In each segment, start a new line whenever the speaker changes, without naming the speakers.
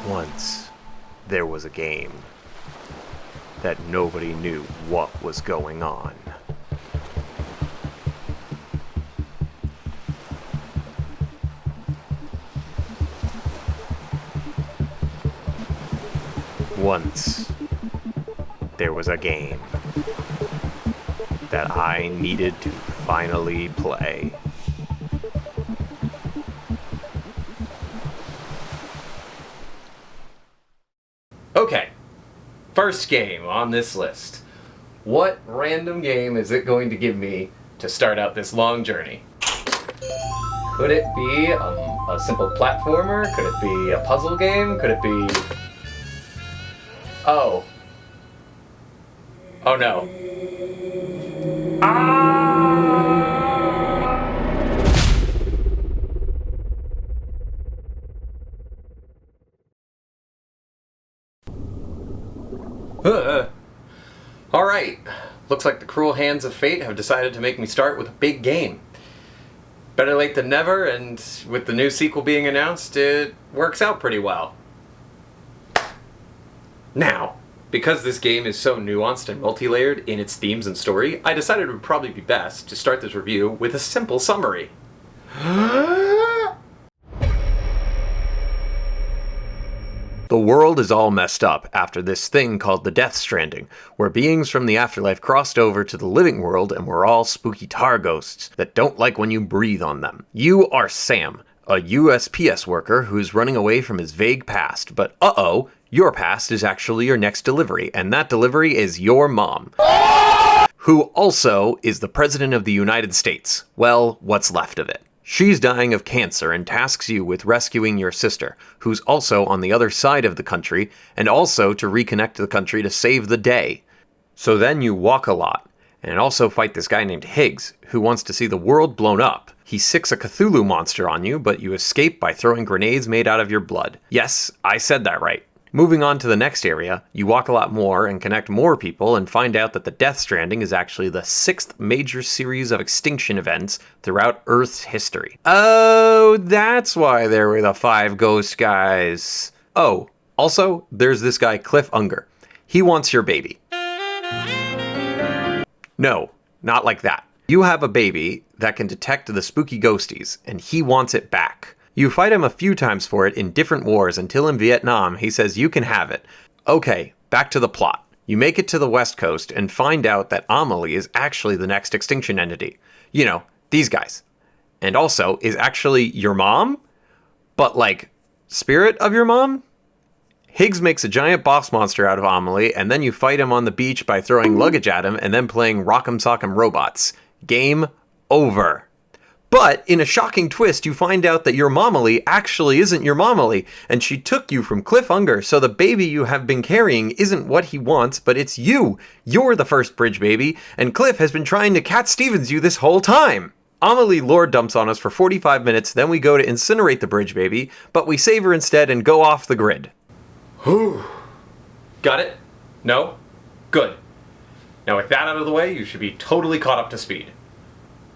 Once, there was a game that nobody knew what was going on. Once, there was a game that I needed to finally play. Okay, first game on this list. What random game is it going to give me to start out this long journey? Could it be a simple platformer? Could it be a puzzle game? Could it be... Oh no. Alright, looks like the cruel hands of fate have decided to make me start with a big game. Better late than never, and with the new sequel being announced, it works out pretty well. Now, because this game is so nuanced and multi-layered in its themes and story, I decided it would probably be best to start this review with a simple summary. The world is all messed up after this thing called the Death Stranding, where beings from the afterlife crossed over to the living world and we're all spooky tar ghosts that don't like when you breathe on them. You are Sam, a USPS worker who's running away from his vague past, but your past is actually your next delivery, and that delivery is your mom, who also is the President of the United States. Well, what's left of it. She's dying of cancer and tasks you with rescuing your sister, who's also on the other side of the country, and also to reconnect the country to save the day. So then you walk a lot, and also fight this guy named Higgs, who wants to see the world blown up. He sicks a Cthulhu monster on you, but you escape by throwing grenades made out of your blood. Yes, I said that right. Moving on to the next area, you walk a lot more and connect more people and find out that the Death Stranding is actually the 6th major series of extinction events throughout Earth's history. Oh, that's why there were the 5 ghost guys. Oh, also, there's this guy Cliff Unger. He wants your baby. No, not like that. You have a baby that can detect the spooky ghosties, and he wants it back. You fight him a few times for it in different wars until in Vietnam he says you can have it. Okay, back to the plot. You make it to the West Coast and find out that Amelie is actually the next extinction entity. You know, these guys. And also is actually your mom? But like, spirit of your mom? Higgs makes a giant boss monster out of Amelie, and then you fight him on the beach by throwing luggage at him and then playing Rock'em Sock'em Robots. Game over. But in a shocking twist, you find out that your Momalie actually isn't your Momalie, and she took you from Cliff Unger, so the baby you have been carrying isn't what he wants, but it's you. You're the first bridge baby, and Cliff has been trying to Cat Stevens you this whole time. Amelie lore dumps on us for 45 minutes, then we go to incinerate the bridge baby, but we save her instead and go off the grid. Whew. Got it? No? Good. Now with that out of the way, you should be totally caught up to speed.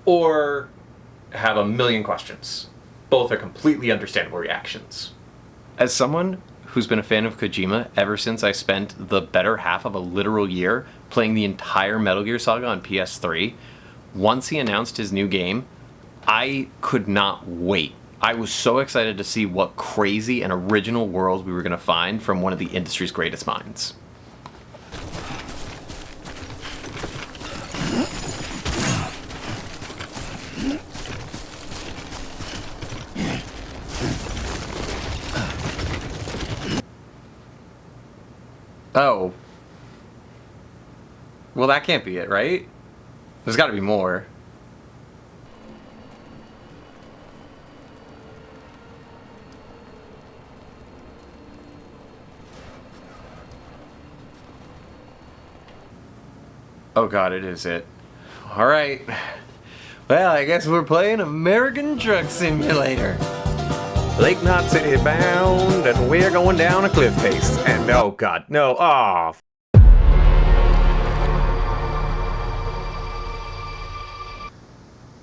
Or have a million questions. Both are completely understandable reactions. As someone who's been a fan of Kojima ever since I spent the better half of a literal year playing the entire Metal Gear Saga on PS3, once he announced his new game, I could not wait. I was so excited to see what crazy and original world we were going to find from one of the industry's greatest minds. Oh. Well, that can't be it, right? There's got to be more. Oh god, it is it. Alright. Well, I guess we're playing American Truck Simulator. Lake Knot City bound, and we're going down a cliff face. And oh god, no, oh.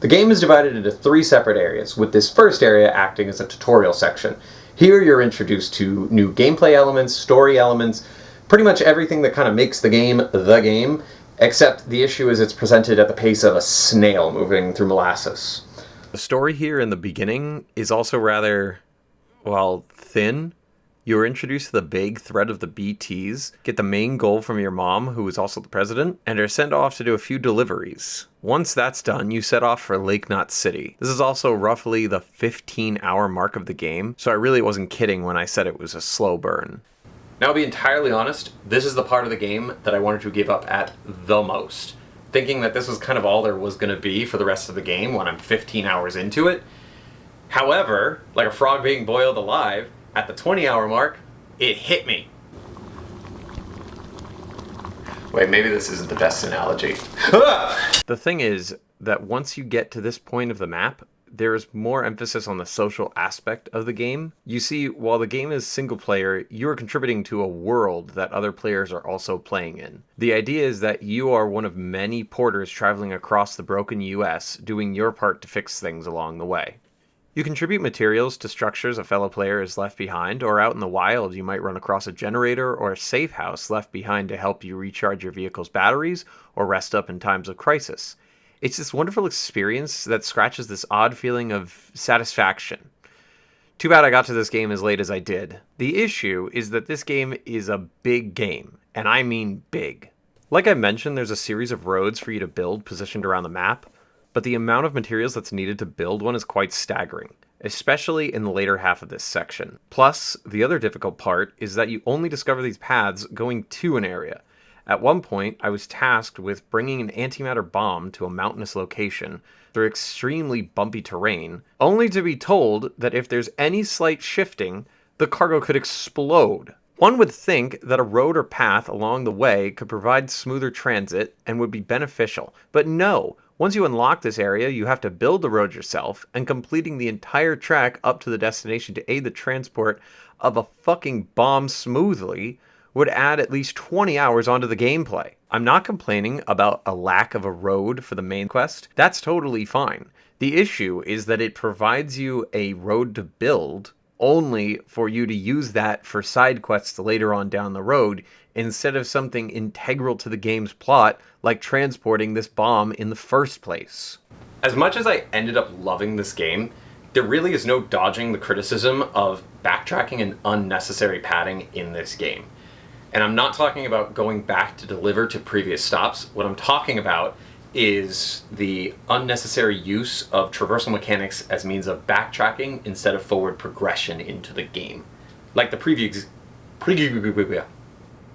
The game is divided into 3 separate areas, with this first area acting as a tutorial section. Here you're introduced to new gameplay elements, story elements, pretty much everything that kind of makes the game, except the issue is it's presented at the pace of a snail moving through molasses. The story here in the beginning is also rather, well, thin. You are introduced to the vague threat of the BTs, get the main goal from your mom, who is also the president, and are sent off to do a few deliveries. Once that's done, you set off for Lake Knot City. This is also roughly the 15-hour mark of the game, so I really wasn't kidding when I said it was a slow burn. Now, to be entirely honest, this is the part of the game that I wanted to give up at the most, thinking that this was kind of all there was going to be for the rest of the game when I'm 15 hours into it. However, like a frog being boiled alive, at the 20-hour mark, it hit me. Wait, maybe this isn't the best analogy. The thing is that once you get to this point of the map, there is more emphasis on the social aspect of the game. You see, while the game is single player, you are contributing to a world that other players are also playing in. The idea is that you are one of many porters traveling across the broken US, doing your part to fix things along the way. You contribute materials to structures a fellow player has left behind, or out in the wild you might run across a generator or a safe house left behind to help you recharge your vehicle's batteries or rest up in times of crisis. It's this wonderful experience that scratches this odd feeling of satisfaction. Too bad I got to this game as late as I did. The issue is that this game is a big game, and I mean big. Like I mentioned, there's a series of roads for you to build positioned around the map, but the amount of materials that's needed to build one is quite staggering, especially in the later half of this section. Plus, the other difficult part is that you only discover these paths going to an area. At one point, I was tasked with bringing an antimatter bomb to a mountainous location through extremely bumpy terrain, only to be told that if there's any slight shifting, the cargo could explode. One would think that a road or path along the way could provide smoother transit and would be beneficial, but no. Once you unlock this area, you have to build the road yourself, and completing the entire track up to the destination to aid the transport of a fucking bomb smoothly would add at least 20 hours onto the gameplay. I'm not complaining about a lack of a road for the main quest. That's totally fine. The issue is that it provides you a road to build only for you to use that for side quests later on down the road, instead of something integral to the game's plot, like transporting this bomb in the first place. As much as I ended up loving this game, there really is no dodging the criticism of backtracking and unnecessary padding in this game. And I'm not talking about going back to deliver to previous stops. What I'm talking about is the unnecessary use of traversal mechanics as means of backtracking instead of forward progression into the game. Like the preview.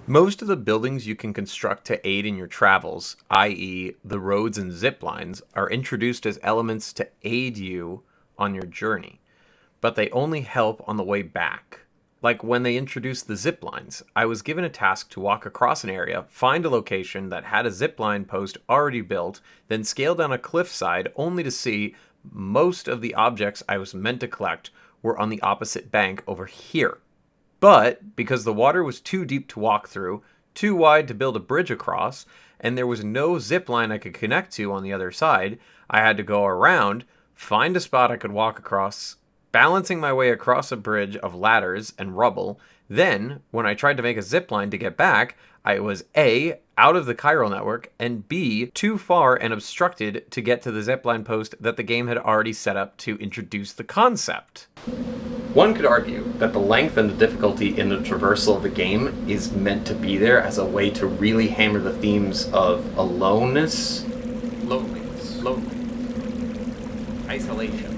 Most of the buildings you can construct to aid in your travels, i.e. the roads and zip lines, are introduced as elements to aid you on your journey, but they only help on the way back. Like when they introduced the zip lines, I was given a task to walk across an area, find a location that had a zip line post already built, then scale down a cliffside only to see most of the objects I was meant to collect were on the opposite bank over here. But because the water was too deep to walk through, too wide to build a bridge across, and there was no zip line I could connect to on the other side, I had to go around, find a spot I could walk across, balancing my way across a bridge of ladders and rubble. Then, when I tried to make a zip line to get back, I was A, out of the chiral network, and B, too far and obstructed to get to the zipline post that the game had already set up to introduce the concept. One could argue that the length and the difficulty in the traversal of the game is meant to be there as a way to really hammer the themes of aloneness, loneliness, isolation.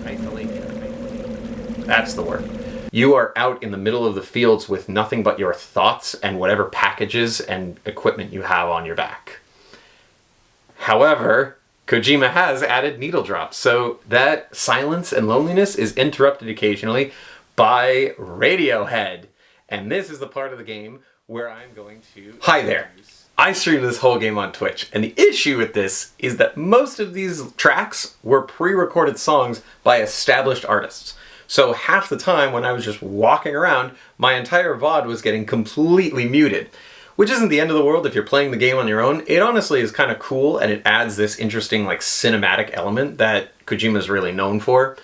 That's the word. You are out in the middle of the fields with nothing but your thoughts and whatever packages and equipment you have on your back. However, Kojima has added needle drops, so that silence and loneliness is interrupted occasionally by Radiohead. And this is the part of the game where I'm going to... Hi there. I streamed this whole game on Twitch, and the issue with this is that most of these tracks were pre-recorded songs by established artists. So half the time when I was just walking around, my entire VOD was getting completely muted. Which isn't the end of the world if you're playing the game on your own. It honestly is kind of cool, and it adds this interesting like cinematic element that Kojima is really known for.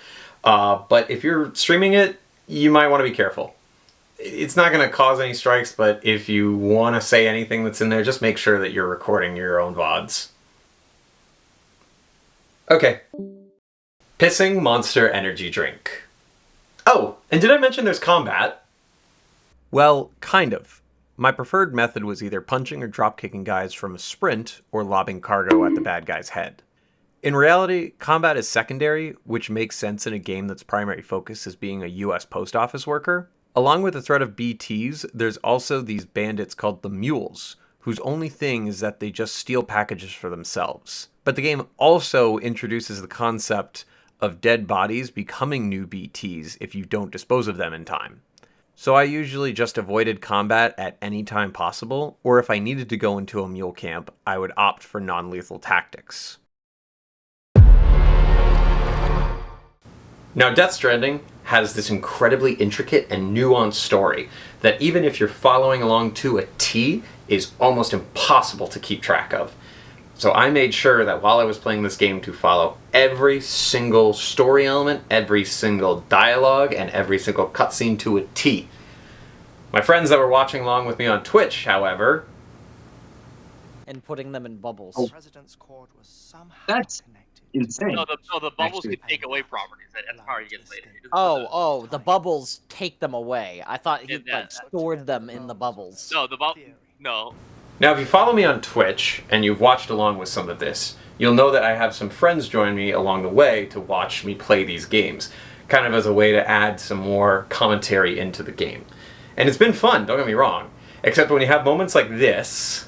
But if you're streaming it, you might want to be careful. It's not going to cause any strikes, but if you want to say anything that's in there, just make sure that you're recording your own VODs. Okay. Pissing monster energy drink. Oh, and did I mention there's combat? Well, kind of. My preferred method was either punching or drop-kicking guys from a sprint or lobbing cargo at the bad guy's head. In reality, combat is secondary, which makes sense in a game that's primary focus is being a US post office worker. Along with the threat of BTs, there's also these bandits called the Mules, whose only thing is that they just steal packages for themselves. But the game also introduces the concept of dead bodies becoming new BTs if you don't dispose of them in time. So I usually just avoided combat at any time possible, or if I needed to go into a mule camp, I would opt for non-lethal tactics. Now, Death Stranding has this incredibly intricate and nuanced story that even if you're following along to a T, is almost impossible to keep track of. So I made sure that while I was playing this game to follow every single story element, every single dialogue, and every single cutscene to a T. My friends that were watching along with me on Twitch, however...
And putting them in bubbles.
Oh. That's insane.
No, the bubbles can take away properties. That's how he gets later.
The bubbles take them away. I thought he stored them in the bubbles.
No, no.
Now, if you follow me on Twitch, and you've watched along with some of this, you'll know that I have some friends join me along the way to watch me play these games, kind of as a way to add some more commentary into the game. And it's been fun, don't get me wrong, except when you have moments like this...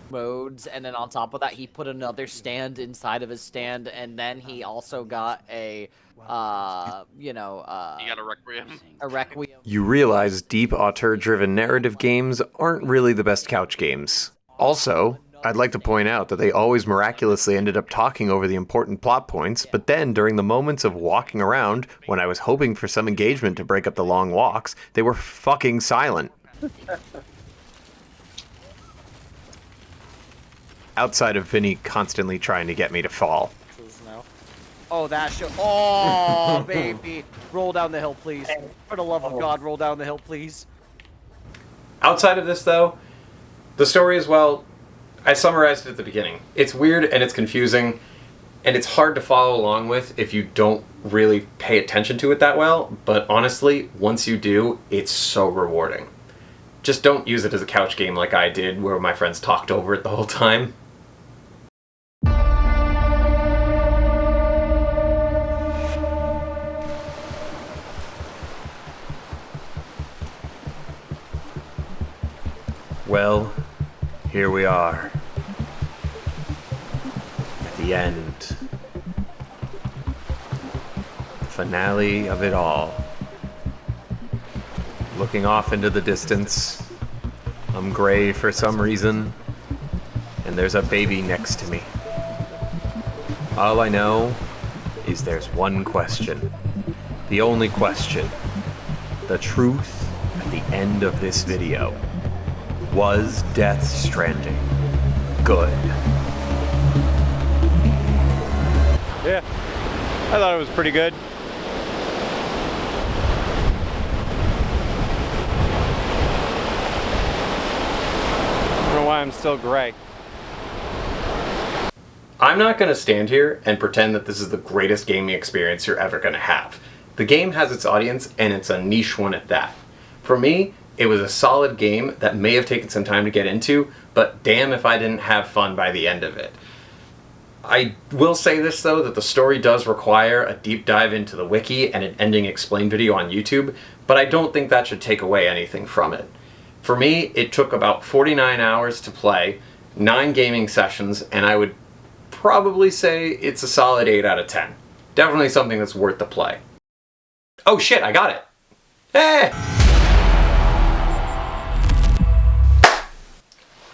Modes, and then on top of that, he put another stand inside of his stand, and then he also got a,
He got a requiem.
a requiem.
You realize deep auteur-driven narrative games aren't really the best couch games. Also, I'd like to point out that they always miraculously ended up talking over the important plot points, but then during the moments of walking around, when I was hoping for some engagement to break up the long walks, they were fucking silent. Outside of Vinny constantly trying to get me to fall.
Oh, that show. Oh, baby. Roll down the hill, please. For the love of God, roll down the hill, please.
Outside of this, though, the story as well, I summarized it at the beginning. It's weird and it's confusing, and it's hard to follow along with if you don't really pay attention to it that well, but honestly, once you do, it's so rewarding. Just don't use it as a couch game like I did, where my friends talked over it the whole time. Well, here we are. At the end. The finale of it all. Looking off into the distance. I'm gray for some reason. And there's a baby next to me. All I know is there's one question. The only question. The truth at the end of this video. Was Death Stranding good?
Yeah, I thought it was pretty good. I don't know why I'm still gray.
I'm not going to stand here and pretend that this is the greatest gaming experience you're ever going to have. The game has its audience, and it's a niche one at that. For me, it was a solid game that may have taken some time to get into, but damn if I didn't have fun by the end of it. I will say this though, that the story does require a deep dive into the wiki and an ending explain video on YouTube, but I don't think that should take away anything from it. For me, it took about 49 hours to play, 9 gaming sessions, and I would probably say it's a solid 8 out of 10. Definitely something that's worth the play. Oh shit, I got it! Hey!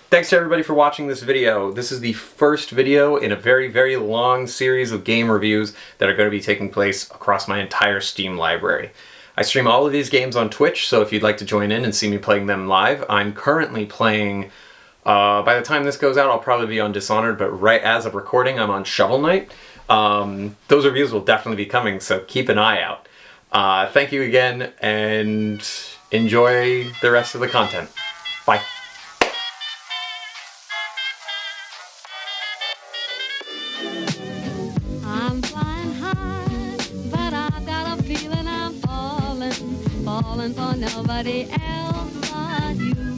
Thanks to everybody for watching this video. This is the first video in a very, very long series of game reviews that are going to be taking place across my entire Steam library. I stream all of these games on Twitch, so if you'd like to join in and see me playing them live, I'm currently playing, by the time this goes out, I'll probably be on Dishonored, but right as of recording, I'm on Shovel Knight. Those reviews will definitely be coming, so keep an eye out. Thank you again, and enjoy the rest of the content. Bye.
I'm flying high, but I've got a feeling I'm falling for nobody else but you.